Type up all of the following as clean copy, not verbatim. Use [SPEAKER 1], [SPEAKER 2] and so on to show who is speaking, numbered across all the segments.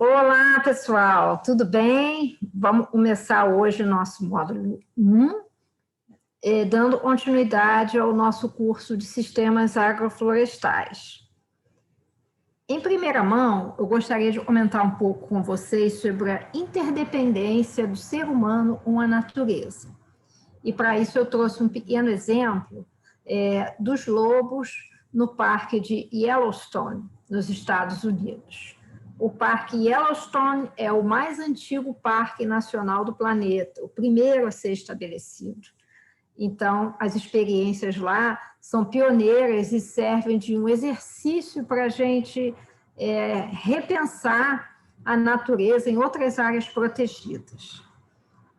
[SPEAKER 1] Olá, pessoal, tudo bem? Vamos começar hoje o nosso módulo 1, dando continuidade ao nosso curso de Sistemas Agroflorestais. Em primeira mão, eu gostaria de comentar um pouco com vocês sobre a interdependência do ser humano com a natureza. E para isso eu trouxe um pequeno exemplo dos lobos no Parque de Yellowstone, nos Estados Unidos. O Parque Yellowstone é o mais antigo parque nacional do planeta, o primeiro a ser estabelecido. Então, as experiências lá são pioneiras e servem de um exercício para a gente repensar a natureza em outras áreas protegidas.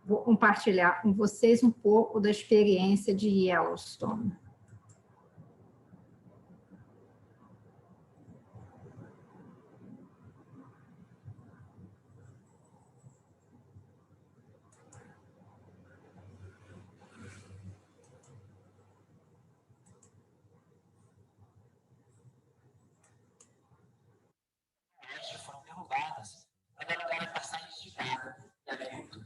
[SPEAKER 1] Vou compartilhar com vocês um pouco da experiência de Yellowstone.
[SPEAKER 2] Foram derrubadas para dar lugar a passagens de gado e agricultura.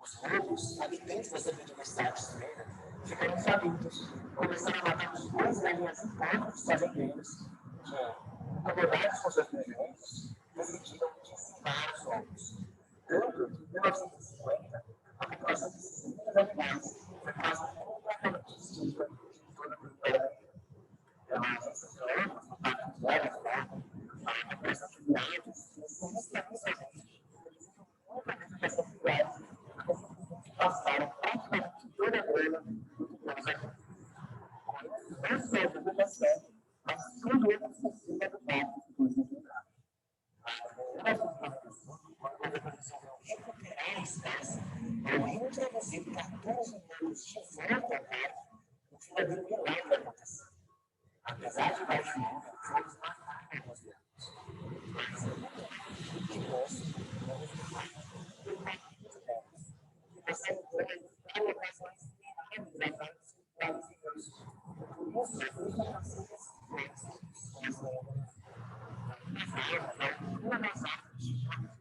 [SPEAKER 2] Os lobos, habitantes dessa biodiversidade estranha, ficaram famintos, começaram a matar os bois e galinhas em porta dos fazendeiros, que, incomodados com seus prejuízos, decidiram dizimar os lobos. Tanto que, em 1950, a população desses lindos animais foi quase completamente extinta em toda a cultura. Essas zonas, no Parque de Yellowstone, a população de aves, sistematicamente, eles ficam muito menos dessas cidades, porque passaram praticamente toda a grana dos aqui. Com isso, não só a vegetação, mas tudo o ecossistema do parque ficou desequilibrado. Em 1995, o governo resolveu recuperar a espécie ao reintroduzir 14 lobos de volta ao parque, um verdadeiro milagre aconteceu. Apesar de baixo número, os lobos mataram alguns deles. Mas de moço, não resultaram do partido deles. E você encontra alocações inerentes a vários circuitos. Por isso, as informações são as lembras. As árvores, uma das árvores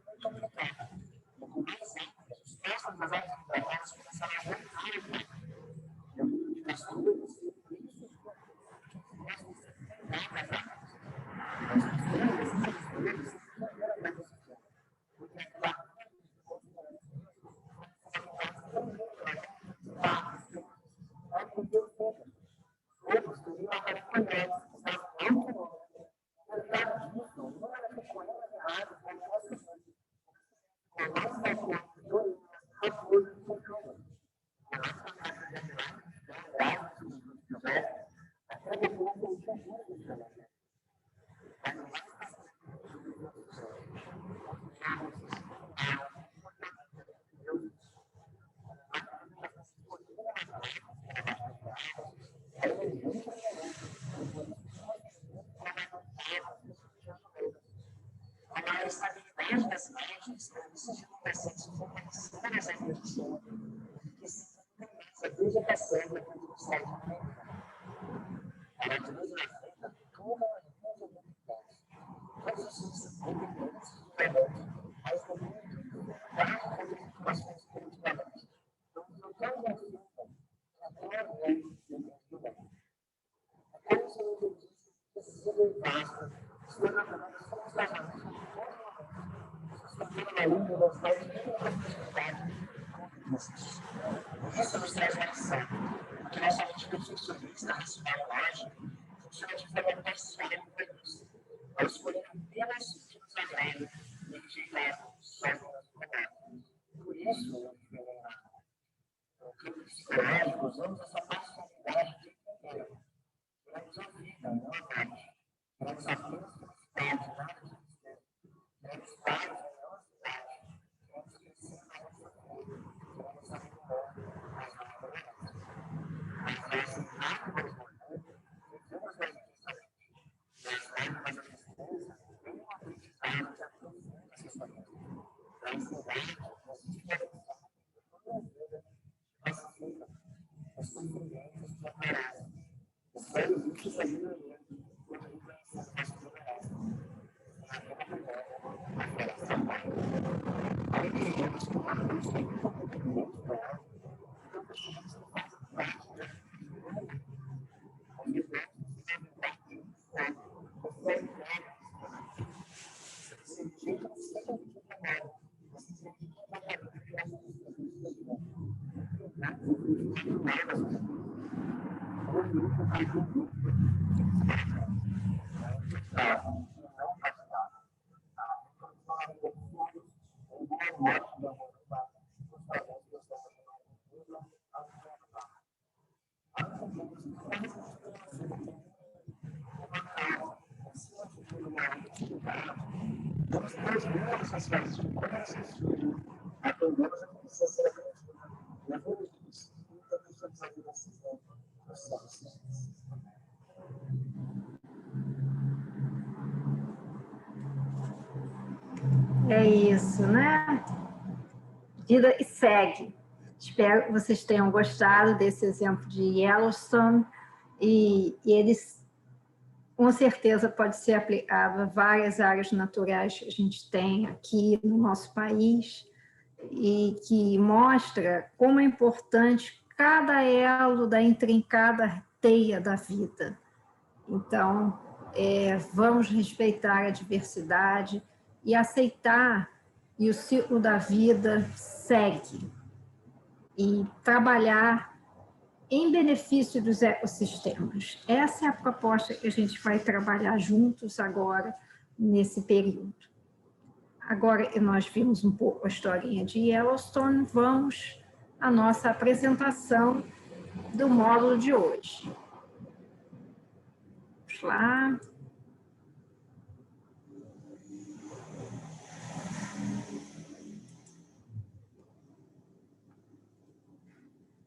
[SPEAKER 2] muito complicada. Com mais árvores, os testes das árvores plantadas começaram a voltar ao parque. Eu vi de caçulas, a estabilidade das margens exige uma bastante informação nas agriculturas, que se começa a vegetação da produção alimentar. A natureza da fruta toda a individualidade. Todos os ingredientes do produto, mas também várias modificações culturalmente. Então, o que é uma fruta, agora é individual. Como se eu disse, precisa de vasto, está funcionamento na língua das mais diversidade. Isso nos traz uma lição, porque nossa rotina funcionista, racional lógica, funciona de forma parcial e preguiça. Ao escolher apenas o que nos agrada e rejeitar só o que nos incomoda. Por isso, no campo psicológico, usamos essa parcialidade de entender. Queremos a vida, não a morte. Queremos apenas felicidade, nada de tristeza. Queremos paz, não ansiedade. Queremos crescer mais nossa vida. Queremos amor, mas não tolerância. Mas nós, lágrimas do orgulho, vivemos mais intensamente. Nas lágrimas da tristeza, vem um aprendizado que aprofunda essa família. Na ansiedade, nós diferenciamos toda a vida que pacifica os sofrimentos que aparecem. Os benefícios da vida quando reconhecemos nossa tolerância. Na vida do mundo, a fé.
[SPEAKER 1] É isso, né? Vida e segue. Espero que vocês tenham gostado desse exemplo de Yellowstone e eles, com certeza, pode ser aplicado a várias áreas naturais que a gente tem aqui no nosso país e que mostra como é importante cada elo da intrincada teia da vida. Então, vamos respeitar a diversidade e aceitar, e o ciclo da vida segue, e trabalhar em benefício dos ecossistemas. Essa é a proposta que a gente vai trabalhar juntos agora, nesse período. Agora que nós vimos um pouco a historinha de Yellowstone, vamos à nossa apresentação do módulo de hoje. Vamos lá.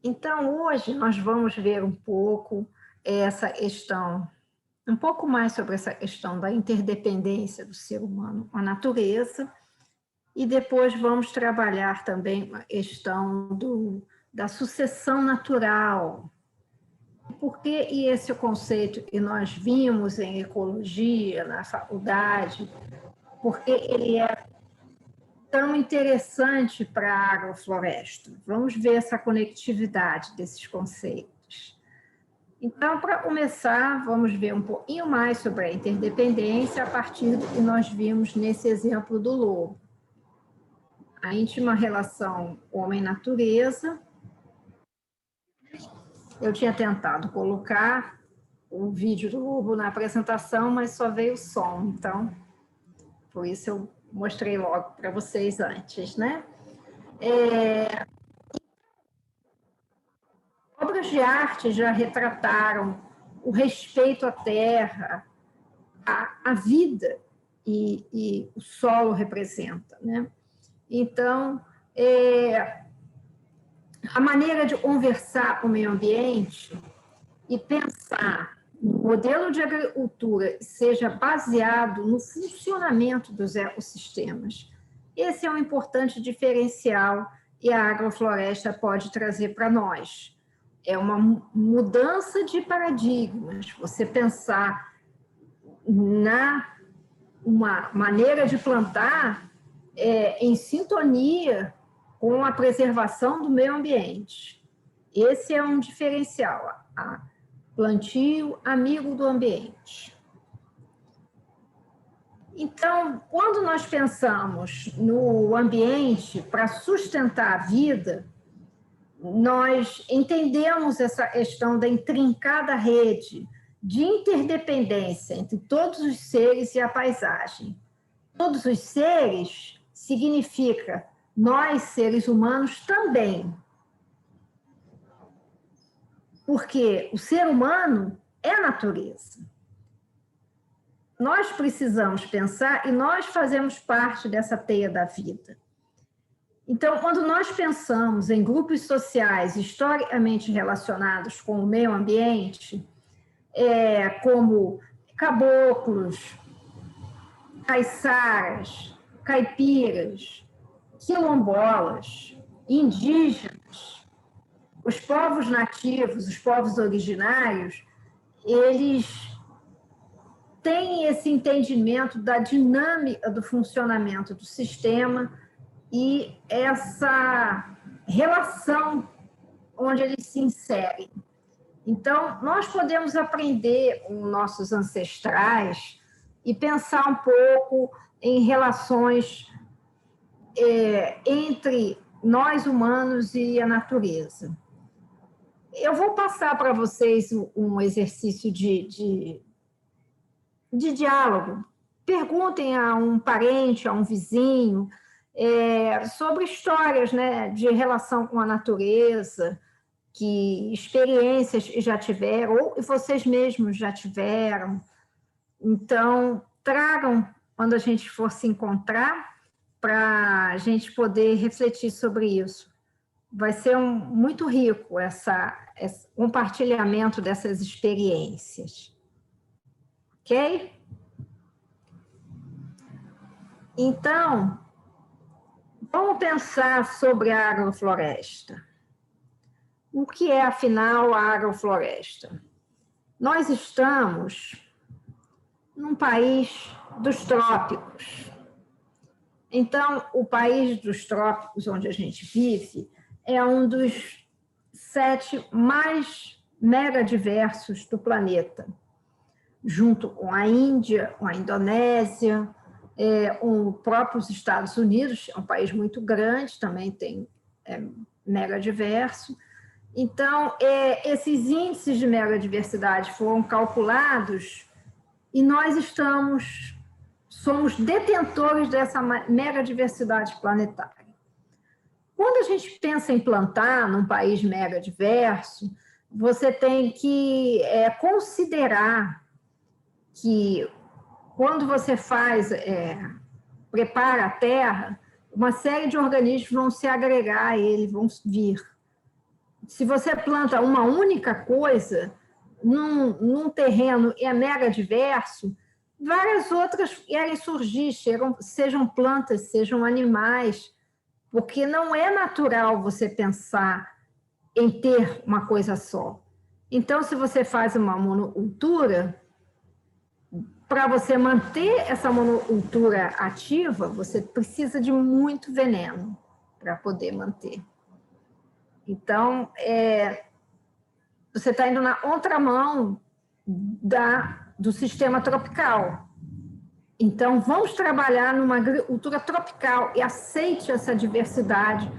[SPEAKER 1] Então, hoje nós vamos ver um pouco essa questão, um pouco mais sobre essa questão da interdependência do ser humano com a natureza, e depois vamos trabalhar também a questão da sucessão natural. Por que esse conceito que nós vimos em ecologia, na faculdade, porque ele é tão interessante para a agrofloresta? Vamos ver essa conectividade desses conceitos. Então, para começar, vamos ver um pouquinho mais sobre a interdependência a partir do que nós vimos nesse exemplo do lobo. A íntima relação homem-natureza. Eu tinha tentado colocar o vídeo do lobo na apresentação, mas só veio o som, então, por isso eu mostrei logo para vocês antes, né? Obras de arte já retrataram o respeito à terra, a vida e o solo representa, né? Então, a maneira de conversar com o meio ambiente e pensar no modelo de agricultura que seja baseado no funcionamento dos ecossistemas. Esse é um importante diferencial e a agrofloresta pode trazer para nós. É uma mudança de paradigmas, você pensar uma maneira de plantar em sintonia com a preservação do meio ambiente. Esse é um diferencial, plantio amigo do ambiente. Então, quando nós pensamos no ambiente para sustentar a vida, nós entendemos essa questão da intrincada rede de interdependência entre todos os seres e a paisagem. Todos os seres significa nós, seres humanos, também. Porque o ser humano é a natureza. Nós precisamos pensar e nós fazemos parte dessa teia da vida. Então, quando nós pensamos em grupos sociais historicamente relacionados com o meio ambiente, como caboclos, caiçaras, caipiras, quilombolas, indígenas, os povos nativos, os povos originários, eles têm esse entendimento da dinâmica do funcionamento do sistema e essa relação onde eles se inserem. Então, nós podemos aprender com nossos ancestrais e pensar um pouco em relações entre nós humanos e a natureza. Eu vou passar para vocês um exercício de diálogo. Perguntem a um parente, a um vizinho, sobre histórias, né, de relação com a natureza, que experiências já tiveram, ou vocês mesmos já tiveram. Então, tragam quando a gente for se encontrar, para a gente poder refletir sobre isso. Vai ser muito rico esse compartilhamento dessas experiências. Ok? Então, vamos pensar sobre a agrofloresta. O que é, afinal, a agrofloresta? Nós estamos num país dos trópicos. Então, o país dos trópicos, onde a gente vive, é um dos 7 mais megadiversos do planeta, junto com a Índia, com a Indonésia, com os próprios Estados Unidos, é um país muito grande, também tem megadiverso. Então, esses índices de megadiversidade foram calculados e nós somos detentores dessa megadiversidade planetária. Quando a gente pensa em plantar num país megadiverso, você tem que considerar que quando você prepara a terra, uma série de organismos vão se agregar a ele, vão vir. Se você planta uma única coisa num terreno mega diverso, várias outras querem surgir, sejam plantas, sejam animais, porque não é natural você pensar em ter uma coisa só. Então, se você faz uma monocultura, para você manter essa monocultura ativa, você precisa de muito veneno para poder manter. Então, você está indo na contramão do sistema tropical. Então, vamos trabalhar numa agricultura tropical e aceite essa diversidade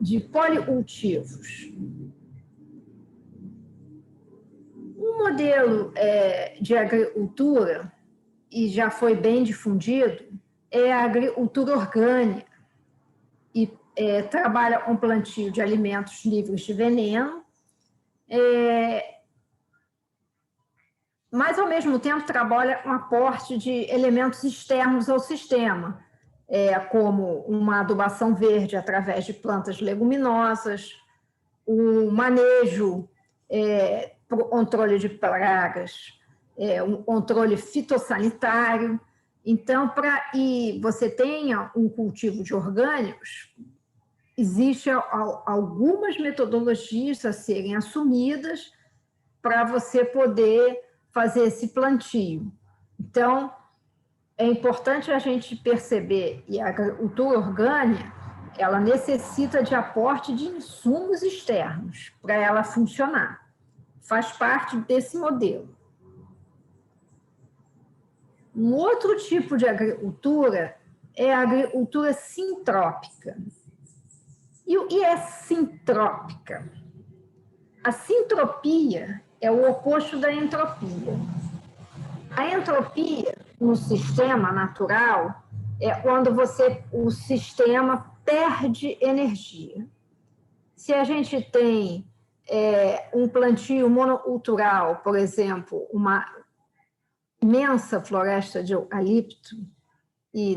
[SPEAKER 1] de policultivos. Um modelo de agricultura, e já foi bem difundido, é a agricultura orgânica, e trabalha com plantio de alimentos livres de veneno, mas, ao mesmo tempo, trabalha com aporte de elementos externos ao sistema, como uma adubação verde através de plantas leguminosas, o manejo para o controle de pragas, um controle fitossanitário. Então, para que você tenha um cultivo de orgânicos, existem algumas metodologias a serem assumidas para você poder fazer esse plantio. Então, é importante a gente perceber que a agricultura orgânica, ela necessita de aporte de insumos externos para ela funcionar. Faz parte desse modelo. Um outro tipo de agricultura é a agricultura sintrópica. E o que é sintrópica? A sintropia é o oposto da entropia. A entropia no sistema natural é quando o sistema perde energia. Se a gente tem um plantio monocultural, por exemplo, uma imensa floresta de eucalipto, e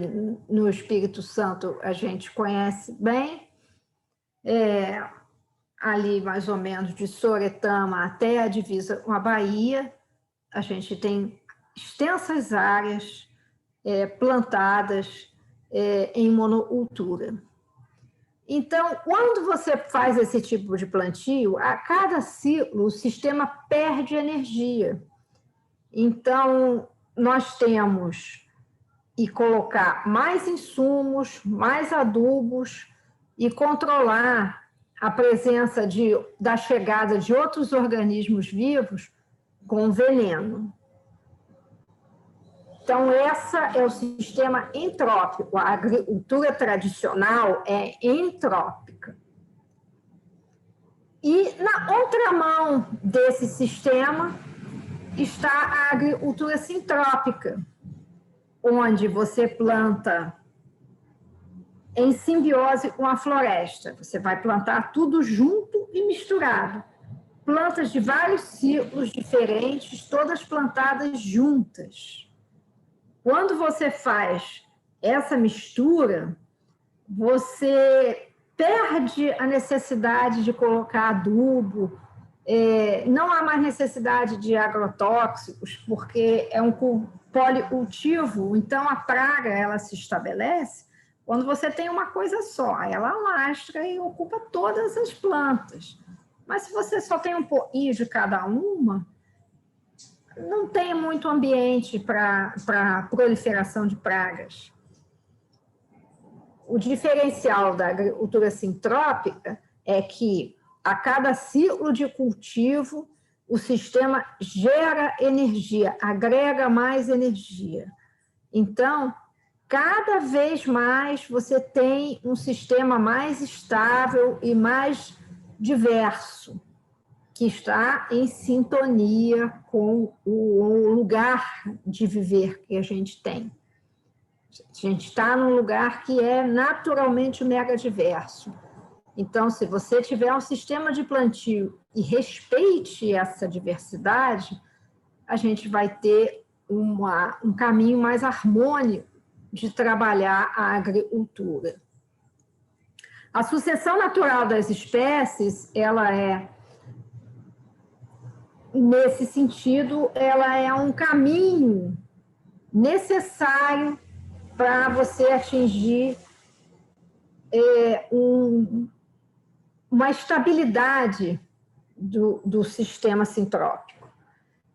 [SPEAKER 1] no Espírito Santo a gente conhece bem, ali mais ou menos de Soretama até a divisa com a Bahia, a gente tem extensas áreas plantadas em monocultura. Então, quando você faz esse tipo de plantio, a cada ciclo o sistema perde energia. Então, nós temos e colocar mais insumos, mais adubos e controlar a presença da chegada de outros organismos vivos com veneno. Então, esse é o sistema entrópico. A agricultura tradicional é entrópica. E na outra mão desse sistema está a agricultura sintrópica, onde você planta em simbiose com a floresta. Você vai plantar tudo junto e misturado. Plantas de vários ciclos diferentes, todas plantadas juntas. Quando você faz essa mistura, você perde a necessidade de colocar adubo, não há mais necessidade de agrotóxicos, porque é um policultivo, então a praga ela se estabelece quando você tem uma coisa só, ela alastra e ocupa todas as plantas. Mas se você só tem um pouquinho de cada uma, não tem muito ambiente para proliferação de pragas. O diferencial da agricultura sintrópica é que, a cada ciclo de cultivo, o sistema gera energia, agrega mais energia. Então, cada vez mais você tem um sistema mais estável e mais diverso, que está em sintonia com o lugar de viver que a gente tem. A gente está num lugar que é naturalmente mega diverso. Então, se você tiver um sistema de plantio e respeite essa diversidade, a gente vai ter um caminho mais harmônico de trabalhar a agricultura. A sucessão natural das espécies, ela é, nesse sentido, ela é um caminho necessário para você atingir uma estabilidade do sistema sintrópico.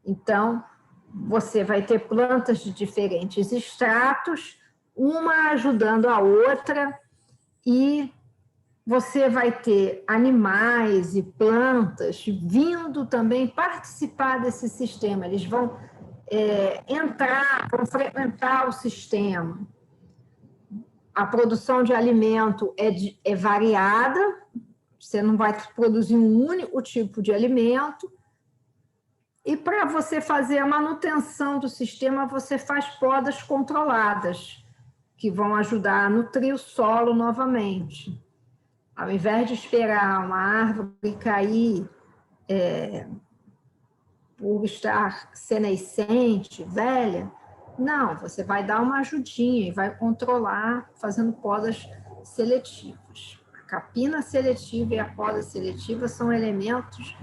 [SPEAKER 1] Então, você vai ter plantas de diferentes estratos, uma ajudando a outra, e você vai ter animais e plantas vindo também participar desse sistema. Eles vão vão frequentar o sistema. A produção de alimento é variada, você não vai produzir um único tipo de alimento, e para você fazer a manutenção do sistema, você faz podas controladas, que vão ajudar a nutrir o solo novamente. Ao invés de esperar uma árvore cair por estar senescente, velha, não, você vai dar uma ajudinha e vai controlar fazendo podas seletivas. A capina seletiva e a poda seletiva são elementos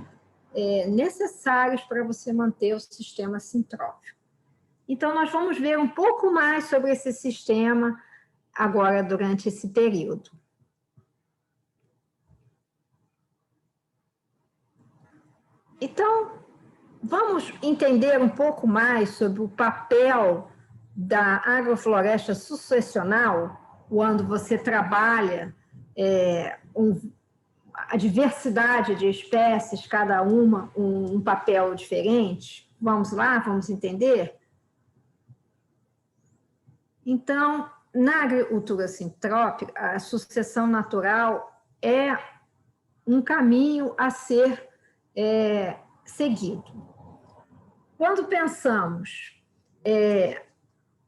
[SPEAKER 1] necessários para você manter o sistema sintrópico. Então, nós vamos ver um pouco mais sobre esse sistema agora durante esse período. Então, vamos entender um pouco mais sobre o papel da agrofloresta sucessional, quando você trabalha a diversidade de espécies, cada uma um papel diferente. Vamos lá, vamos entender? Então, na agricultura sintrópica, a sucessão natural é um caminho a ser seguido. Quando pensamos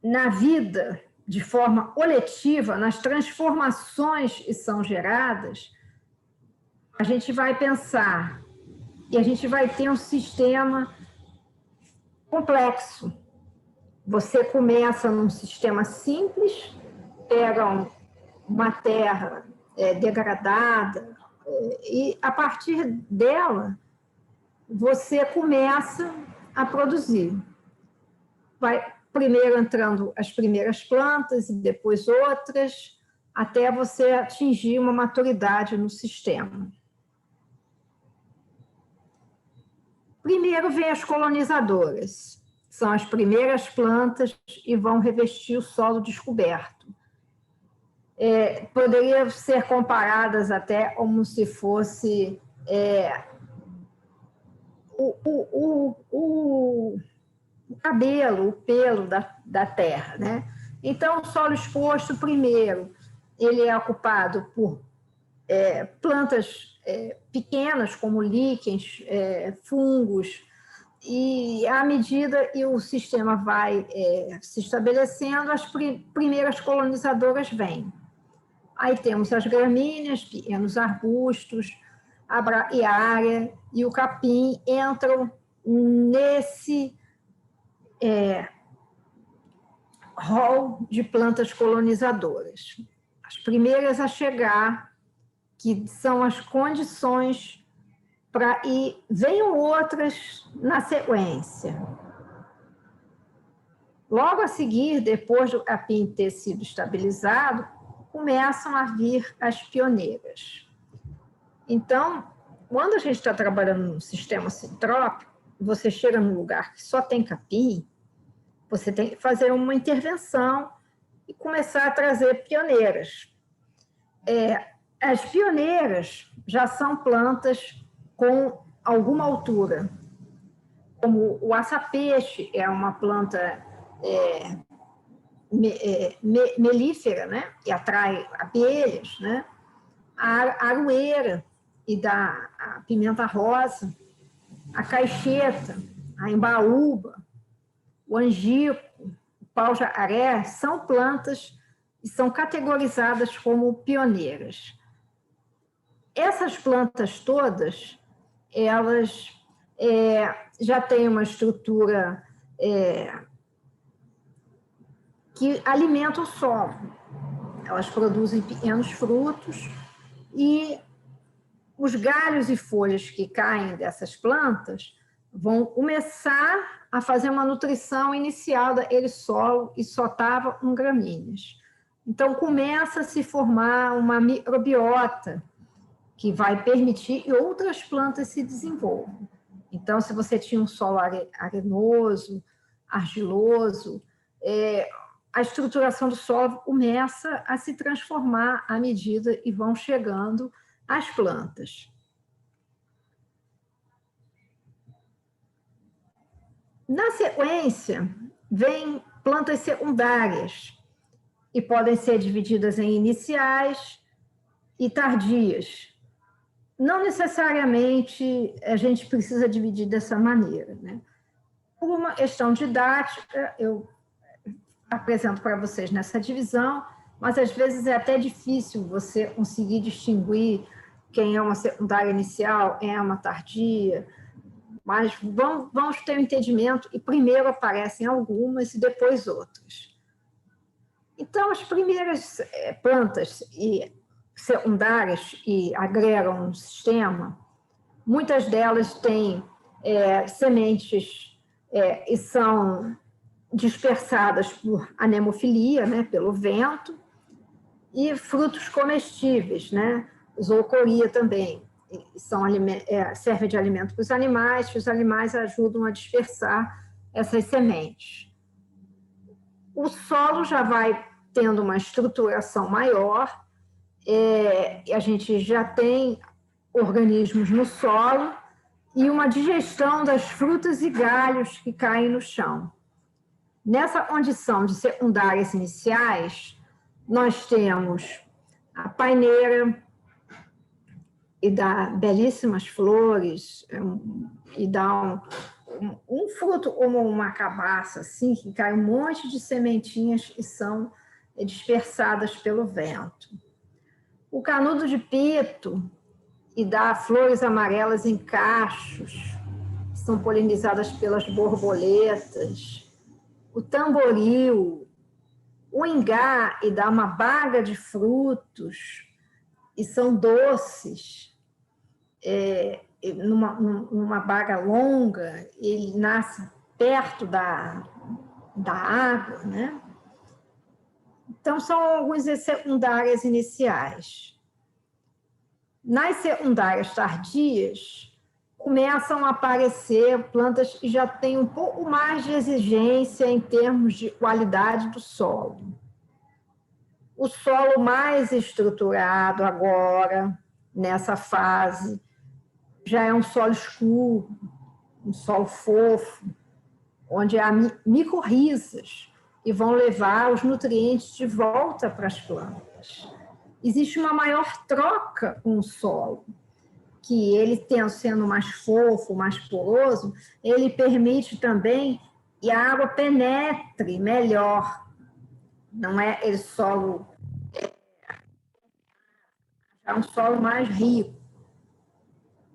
[SPEAKER 1] na vida de forma coletiva, nas transformações que são geradas, a gente vai pensar e a gente vai ter um sistema complexo. Você começa num sistema simples, pega uma terra degradada e, a partir dela, você começa a produzir. Vai primeiro entrando as primeiras plantas e depois outras, até você atingir uma maturidade no sistema. Primeiro vem as colonizadoras. são as primeiras plantas e vão revestir o solo descoberto. Poderia ser comparadas até como se fosse o cabelo, o pelo da terra, né? Então, o solo exposto, primeiro, ele é ocupado por plantas pequenas, como líquens, fungos, e à medida que o sistema vai se estabelecendo, as primeiras colonizadoras vêm. Aí temos as gramíneas, pequenos arbustos, a braquiária e o capim entram nesse rol de plantas colonizadoras. As primeiras a chegar, que são as condições para ir, venham outras na sequência. Logo a seguir, depois do capim ter sido estabilizado, começam a vir as pioneiras. Então, quando a gente está trabalhando no sistema sintrópico, você chega num lugar que só tem capim, você tem que fazer uma intervenção e começar a trazer pioneiras. As pioneiras já são plantas com alguma altura, como o açapeixe, é uma planta melífera, né? E atrai abelhas, né? A aroeira e a pimenta rosa, a caixeta, a embaúba, o angico, o pau-jacaré, são plantas e são categorizadas como pioneiras. Essas plantas todas, elas já têm uma estrutura que alimenta o solo. Elas produzem pequenos frutos e os galhos e folhas que caem dessas plantas vão começar a fazer uma nutrição inicial daquele solo e só estava com gramíneas. Então, começa a se formar uma microbiota que vai permitir que outras plantas se desenvolvam. Então, se você tinha um solo arenoso, argiloso, a estruturação do solo começa a se transformar à medida que vão chegando as plantas. Na sequência, vêm plantas secundárias, e podem ser divididas em iniciais e tardias. Não necessariamente a gente precisa dividir dessa maneira, né? Por uma questão didática, eu apresento para vocês nessa divisão, mas às vezes é até difícil você conseguir distinguir quem é uma secundária inicial, quem é uma tardia, mas vamos ter um entendimento e primeiro aparecem algumas e depois outras. Então, as primeiras plantas secundárias que agregam no sistema, muitas delas têm sementes e são dispersadas por anemofilia, né, pelo vento, e frutos comestíveis, né, zoocoria também, serve de alimento para os animais ajudam a dispersar essas sementes. O solo já vai tendo uma estruturação maior, a gente já tem organismos no solo e uma digestão das frutas e galhos que caem no chão. Nessa condição de secundárias iniciais, nós temos a paineira, e dá belíssimas flores, e dá um fruto como uma cabaça, assim, que cai um monte de sementinhas que são dispersadas pelo vento. O canudo de pito, e dá flores amarelas em cachos, que são polinizadas pelas borboletas. O tamboril, o ingá, e dá uma baga de frutos, e são doces, numa baga longa, ele nasce perto da água, né? Então, são algumas secundárias iniciais. Nas secundárias tardias, começam a aparecer plantas que já têm um pouco mais de exigência em termos de qualidade do solo. O solo mais estruturado agora, nessa fase, já é um solo escuro, um solo fofo, onde há micorrizas e vão levar os nutrientes de volta para as plantas. Existe uma maior troca com o solo, que ele sendo mais fofo, mais poroso, ele permite também que a água penetre melhor. Não é ele solo, é um solo mais rico.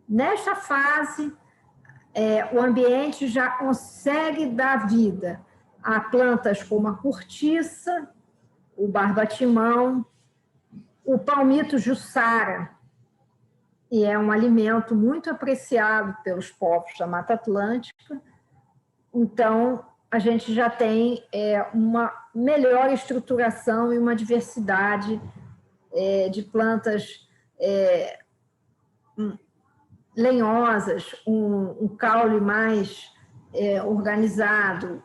[SPEAKER 1] Nesta fase, o ambiente já consegue dar vida a plantas como a cortiça, o barbatimão, o palmito jussara, e é um alimento muito apreciado pelos povos da Mata Atlântica. Então, a gente já tem uma melhor estruturação e uma diversidade de plantas lenhosas, um caule mais organizado.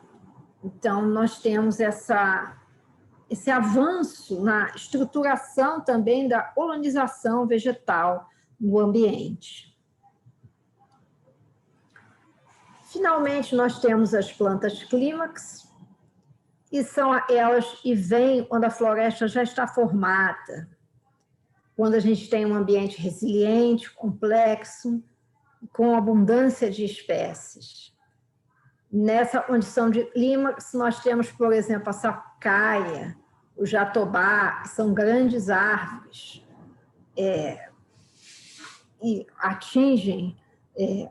[SPEAKER 1] Então, nós temos esse avanço na estruturação também da colonização vegetal no ambiente. Finalmente, nós temos as plantas clímax, e são elas que vêm quando a floresta já está formada, quando a gente tem um ambiente resiliente, complexo, com abundância de espécies. Nessa condição de clímax, nós temos, por exemplo, a sapucaia, o jatobá, que são grandes árvores, e atingem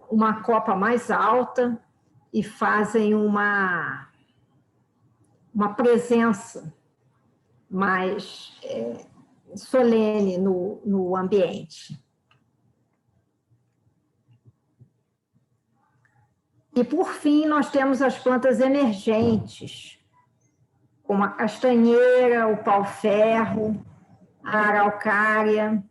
[SPEAKER 1] uma copa mais alta e fazem uma presença mais solene no ambiente. E, por fim, nós temos as plantas emergentes, como a castanheira, o pau-ferro, a araucária.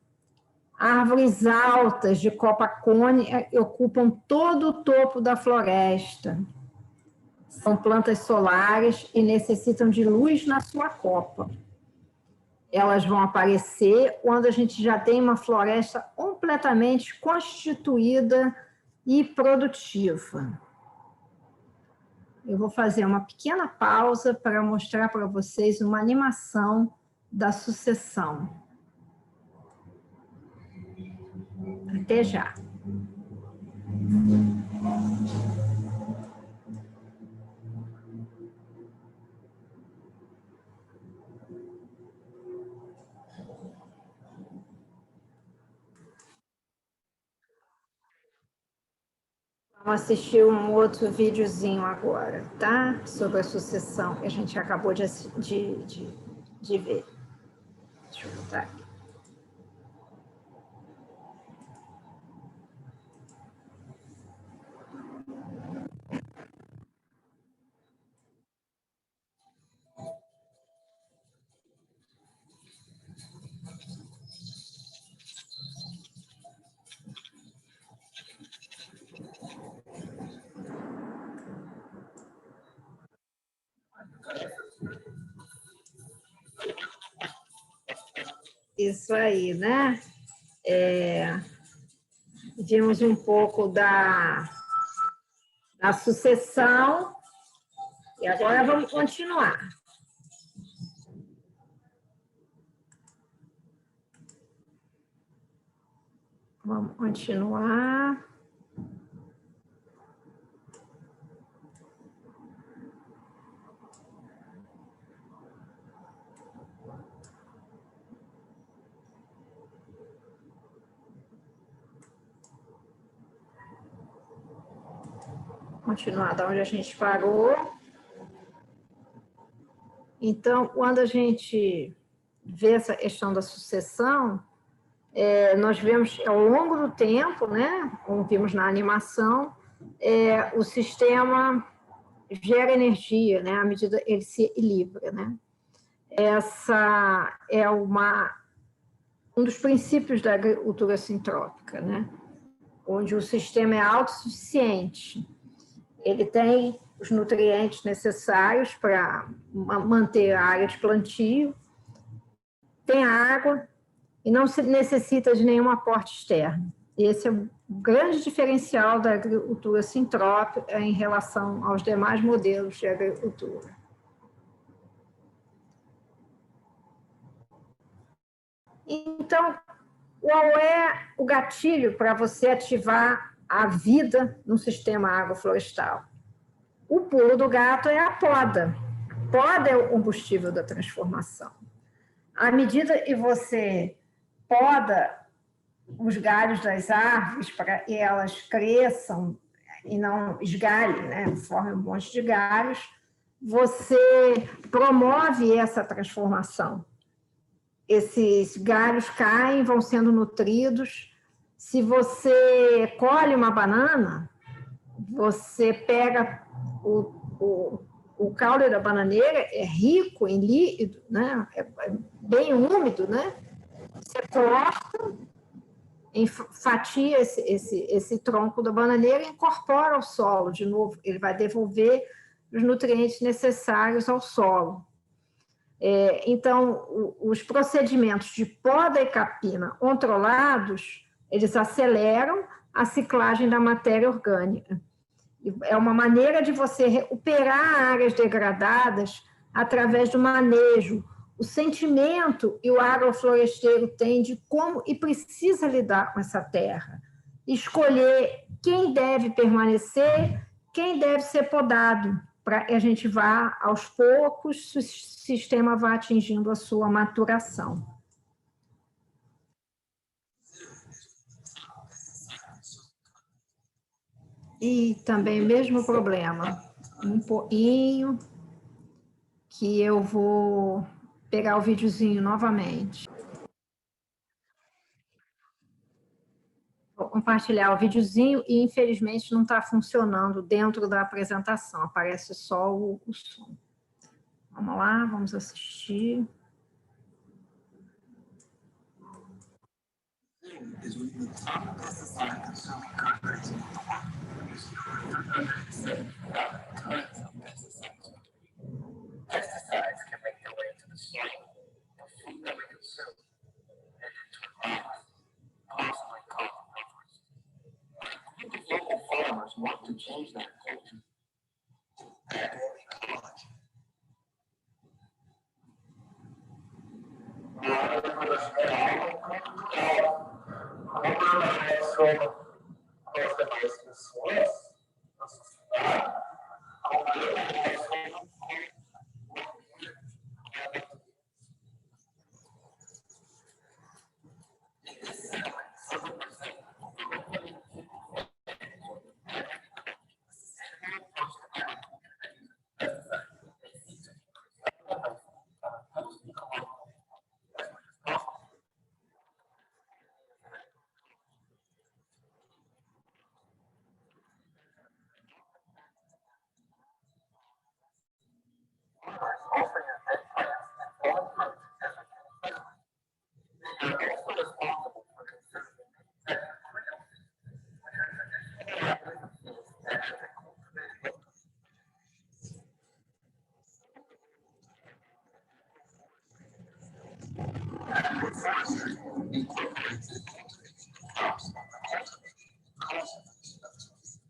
[SPEAKER 1] Árvores altas de copa cônica ocupam todo o topo da floresta. São plantas solares e necessitam de luz na sua copa. Elas vão aparecer quando a gente já tem uma floresta completamente constituída e produtiva. Eu vou fazer uma pequena pausa para mostrar para vocês uma animação da sucessão. Até já. Vamos assistir um outro videozinho agora, tá? Sobre a sucessão que a gente acabou de ver. Deixa eu botar aqui. Isso aí, né? Vimos um pouco da sucessão e agora vamos continuar. Vamos continuar. Continuar da onde a gente parou. Então, quando a gente vê essa questão da sucessão, nós vemos ao longo do tempo, né, como vimos na animação, o sistema gera energia, né, à medida que ele se equilibra, né. Essa é um dos princípios da agricultura sintrópica, né. onde o sistema é autossuficiente. Ele tem os nutrientes necessários para manter a área de plantio, tem água e não se necessita de nenhum aporte externo. Esse é o grande diferencial da agricultura sintrópica em relação aos demais modelos de agricultura. Então, qual é o gatilho para você ativar a vida no sistema agroflorestal? O pulo do gato é a poda. A poda é o combustível da transformação. À medida que você poda os galhos das árvores para que elas cresçam e não esgalhem, né, formem um monte de galhos, você promove essa transformação. Esses galhos caem, vão sendo nutridos. Se você colhe uma banana, você pega o caule da bananeira, é rico em líquido, né? É bem úmido, né? Você corta, fatia esse tronco da bananeira e incorpora ao solo de novo. Ele vai devolver os nutrientes necessários ao solo. Então, os procedimentos de poda e capina controlados, eles aceleram a ciclagem da matéria orgânica. É uma maneira de você recuperar áreas degradadas através do manejo, o sentimento que o agrofloresteiro tem de como e precisa lidar com essa terra. Escolher quem deve permanecer, quem deve ser podado, para que a gente vá, aos poucos, o sistema vá atingindo a sua maturação. E também mesmo problema, um pouquinho, que eu vou pegar o videozinho novamente. Vou compartilhar o videozinho e, infelizmente, não está funcionando dentro da apresentação, aparece só o som. Vamos lá, vamos assistir.
[SPEAKER 2] Pesticides can make their way into the soil, the food that we consume, and into our lives, constantly causing problems. A group of local farmers want to change that culture to agroecology.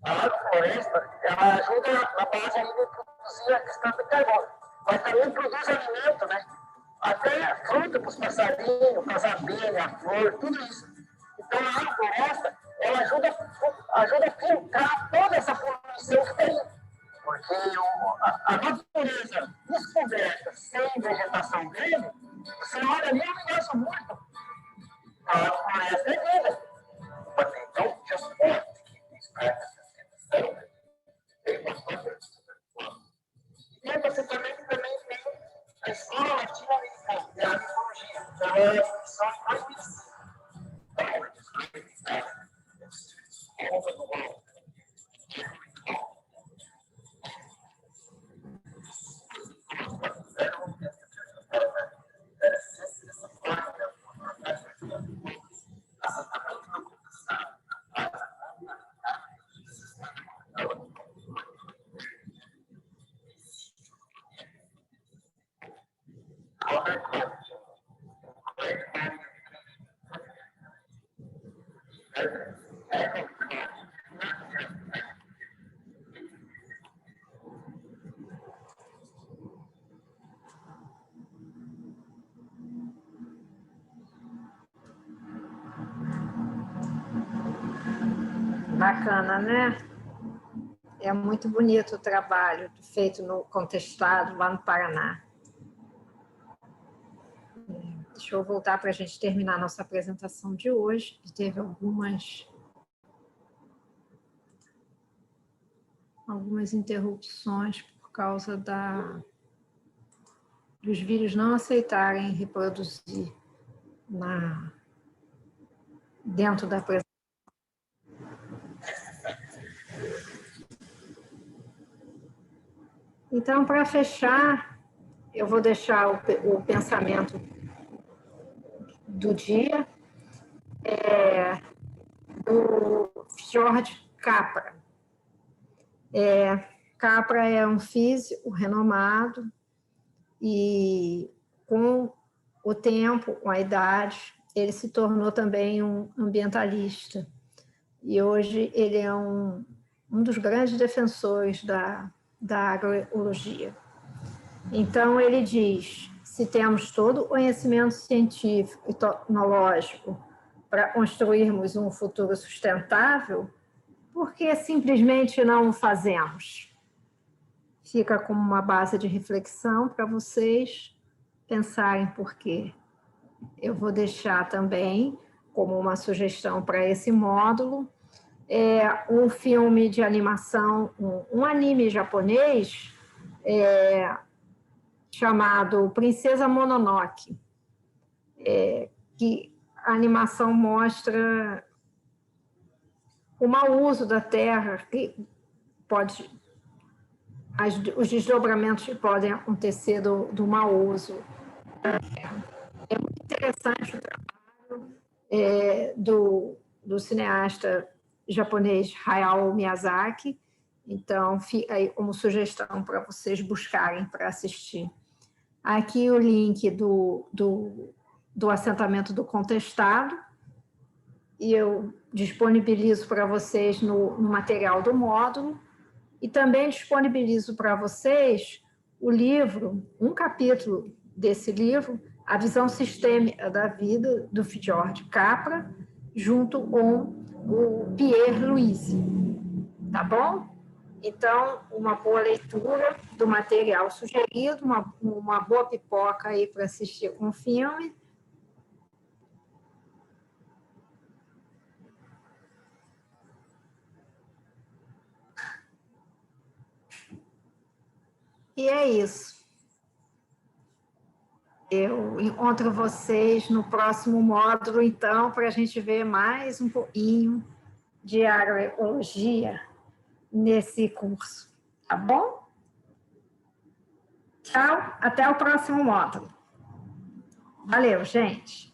[SPEAKER 2] A agrofloresta, ela ajuda na base ainda a produzir a questão do carbono, mas também produz alimento, né? Até fruta para os passarinhos, para as abelhas, a flor, tudo isso. Então a agrofloresta, ela ajuda a filtrar toda essa poluição que tem. Porque a natureza descoberta sem vegetação grande, você olha ali, é um negócio muito. A agrofloresta é vida. But they don't just want to keep these practices in the settlement. They want others to learn from. E aí você também tem a escola latino-americana de agroecologia, que é uma instituição em 2005. Which is greatly founded in students all over the world. Federal Institute of Government that assists in supplying them with professors.
[SPEAKER 1] Bacana, né? É muito bonito o trabalho feito no Contestado, lá no Paraná. Deixa eu voltar para a gente terminar a nossa apresentação de hoje. Teve algumas interrupções por causa dos vídeos não aceitarem reproduzir dentro da apresentação. Então, para fechar, eu vou deixar o pensamento do dia do George Capra. Capra é um físico renomado e, com o tempo, com a idade, ele se tornou também um ambientalista. E hoje ele é um dos grandes defensores da agroecologia. Então, ele diz, se temos todo o conhecimento científico e tecnológico para construirmos um futuro sustentável, por que simplesmente não o fazemos? Fica como uma base de reflexão para vocês pensarem por quê. Eu vou deixar também, como uma sugestão para esse módulo, um filme de animação, um anime japonês, chamado Princesa Mononoke, que a animação mostra o mau uso da terra, que os desdobramentos que podem acontecer do mau uso. É muito interessante o trabalho do cineasta japonês Hayao Miyazaki, então fica aí como sugestão para vocês buscarem para assistir. Aqui o link do assentamento do Contestado, e eu disponibilizo para vocês no material do módulo, e também disponibilizo para vocês o livro, um capítulo desse livro, A Visão Sistêmica da Vida, do George Capra, junto com o Pierre Louise. Tá bom? Então, uma boa leitura do material sugerido, uma boa pipoca aí para assistir com o filme. E é isso. Eu encontro vocês no próximo módulo, então, para a gente ver mais um pouquinho de agroecologia nesse curso. Tá bom? Tchau, até o próximo módulo. Valeu, gente!